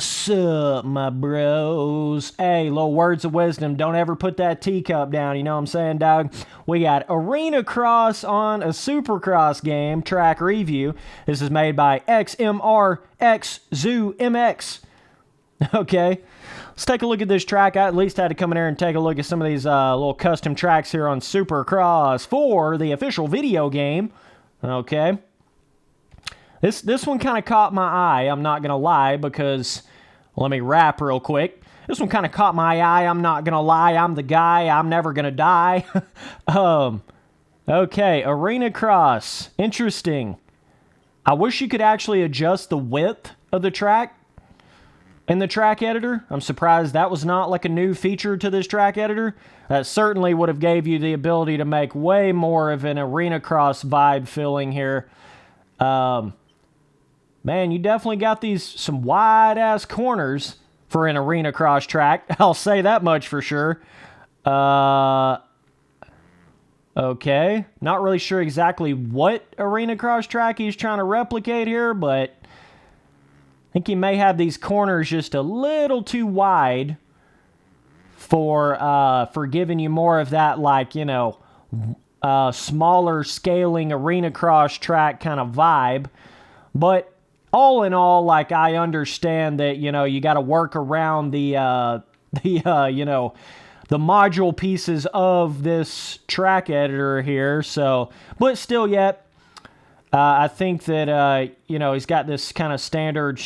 Sup, my bros? Hey, little words of wisdom. Don't ever put that teacup down. You know what I'm saying, dog? We got Arenacross on a Supercross game track review. This is made by XMRX Zoo MX. Okay. Let's take a look at this track. I at least had to come in here and take a look at some of these little custom tracks here on Supercross for the official video game. Okay. This one kind of caught my eye, I'm not going to lie, because, let me rap real quick. This one kind of caught my eye, I'm not going to lie, I'm the guy, I'm never going to die. Okay, Arenacross, interesting. I wish you could actually adjust the width of the track in the track editor. I'm surprised that was not like a new feature to this track editor. That certainly would have gave you the ability to make way more of an Arenacross vibe feeling here. Man, you definitely got some wide-ass corners for an Arenacross track. I'll say that much for sure. Okay. Not really sure exactly what Arenacross track he's trying to replicate here, but I think he may have these corners just a little too wide for giving you more of that, like, you know, smaller scaling Arenacross track kind of vibe. But all in all, like, I understand that, you know, you got to work around the module pieces of this track editor here. So, but still yet, I think that, you know, he's got this kind of standard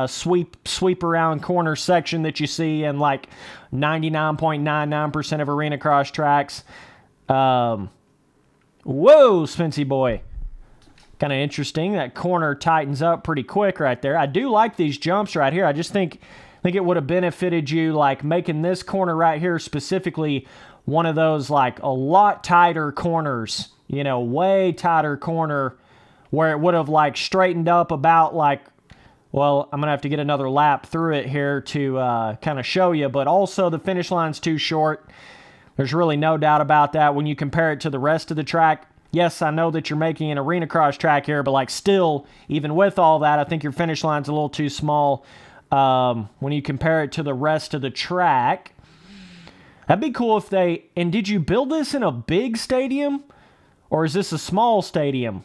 sweep around corner section that you see in like 99.99% of Arenacross tracks. Whoa, Spency boy. Kind of interesting. That corner tightens up pretty quick right there. I do like these jumps right here. I just think it would have benefited you, like, making this corner right here specifically one of those, like, a lot tighter corners, you know, way tighter corner where it would have, like, straightened up about, like, well, I'm going to have to get another lap through it here to kind of show you, but also the finish line's too short. There's really no doubt about that when you compare it to the rest of the track. Yes, I know that you're making an Arenacross track here, but, like, still, even with all that, I think your finish line's a little too small when you compare it to the rest of the track. That'd be cool if they... And did you build this in a big stadium? Or is this a small stadium?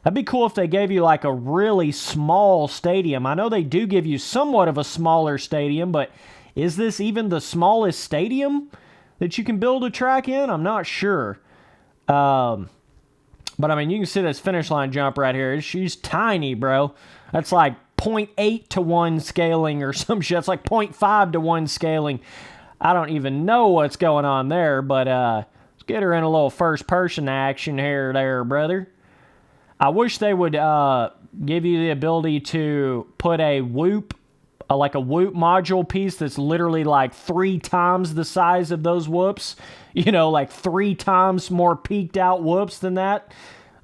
That'd be cool if they gave you, like, a really small stadium. I know they do give you somewhat of a smaller stadium, but is this even the smallest stadium that you can build a track in? I'm not sure. But I mean, you can see this finish line jump right here. She's tiny, bro. That's like 0.8 to 1 scaling or some shit. It's like 0.5 to 1 scaling. I don't even know what's going on there, but let's get her in a little first person action here, brother. I wish they would give you the ability to put a whoop, like a whoop module piece that's literally like 3 times the size of those whoops. You know, like 3 times more peaked out whoops than that.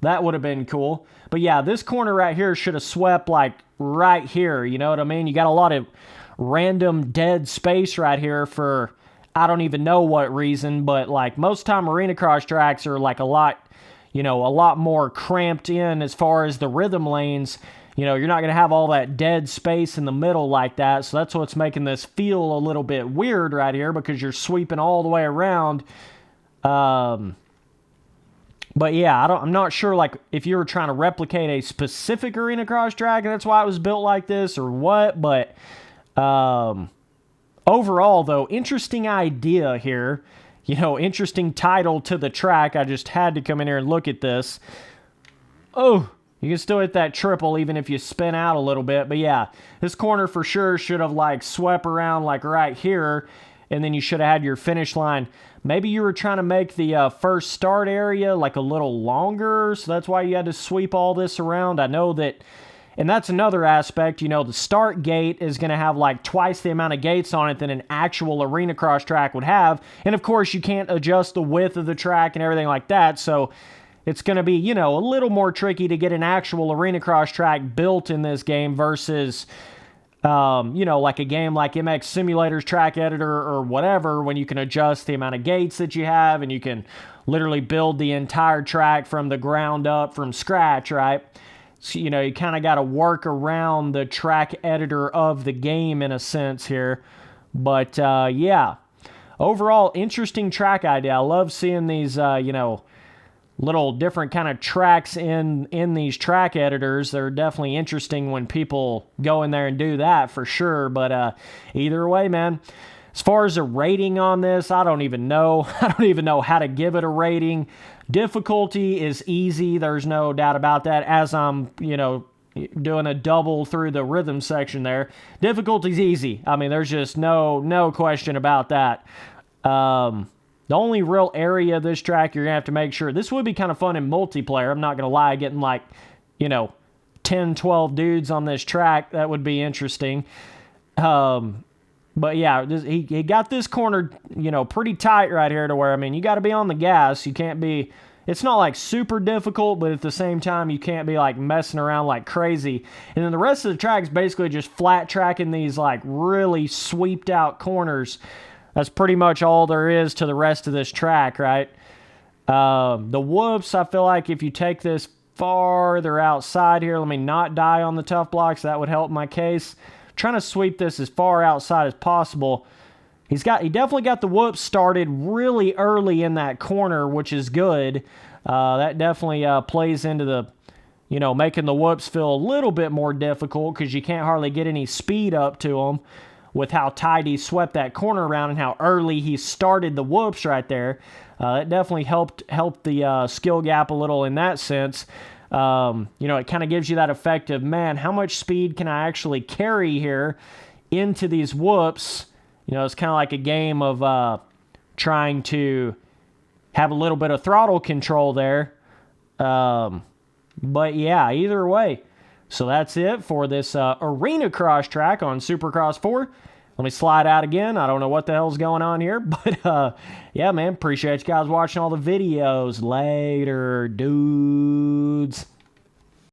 That would have been cool. But yeah, this corner right here should have swept like right here. You know what I mean? You got a lot of random dead space right here for I don't even know what reason. But like most time Arenacross tracks are like a lot more cramped in as far as the rhythm lanes. You know, you're not going to have all that dead space in the middle like that. So that's what's making this feel a little bit weird right here because you're sweeping all the way around. But yeah, I'm not sure like if you were trying to replicate a specific Arenacross track and that's why it was built like this or what. But overall, though, interesting idea here. You know, interesting title to the track. I just had to come in here and look at this. Oh, you can still hit that triple even if you spin out a little bit. But yeah, this corner for sure should have like swept around like right here. And then you should have had your finish line. Maybe you were trying to make the first start area like a little longer. So that's why you had to sweep all this around. I know that, and that's another aspect. You know, the start gate is going to have like twice the amount of gates on it than an actual Arenacross track would have. And of course, you can't adjust the width of the track and everything like that. So it's going to be, you know, a little more tricky to get an actual Arenacross track built in this game versus, you know, like a game like MX Simulator's track editor or whatever, when you can adjust the amount of gates that you have and you can literally build the entire track from the ground up from scratch, right? So, you know, you kind of got to work around the track editor of the game in a sense here. But yeah, overall, interesting track idea. I love seeing these, you know, little different kind of tracks in these track editors. They're definitely interesting when people go in there and do that for sure. But either way, man, as far as a rating on this, I don't even know. I don't even know how to give it a rating. Difficulty is easy. There's no doubt about that. As I'm, you know, doing a double through the rhythm section there, difficulty's easy. I mean, there's just no question about that. The only real area of this track you're going to have to make sure, this would be kind of fun in multiplayer. I'm not going to lie, getting like, you know, 10, 12 dudes on this track, that would be interesting. But yeah, he got this corner, you know, pretty tight right here to where, I mean, you got to be on the gas. You can't be, it's not like super difficult, but at the same time, you can't be like messing around like crazy. And then the rest of the track is basically just flat tracking these like really sweeped out corners. That's pretty much all there is to the rest of this track, right? The whoops, I feel like if you take this farther outside here, let me not die on the tough blocks. That would help my case. Trying to sweep this as far outside as possible. He definitely got the whoops started really early in that corner, which is good. That definitely plays into the, you know, making the whoops feel a little bit more difficult because you can't hardly get any speed up to them with how tight he swept that corner around and how early he started the whoops right there. It definitely helped the skill gap a little in that sense. You know, it kind of gives you that effect of, man, how much speed can I actually carry here into these whoops? You know, it's kind of like a game of trying to have a little bit of throttle control there. But yeah, either way. So that's it for this Arenacross track on Supercross 4. Let me slide out again. I don't know what the hell's going on here. But yeah, man, appreciate you guys watching all the videos. Later, dudes.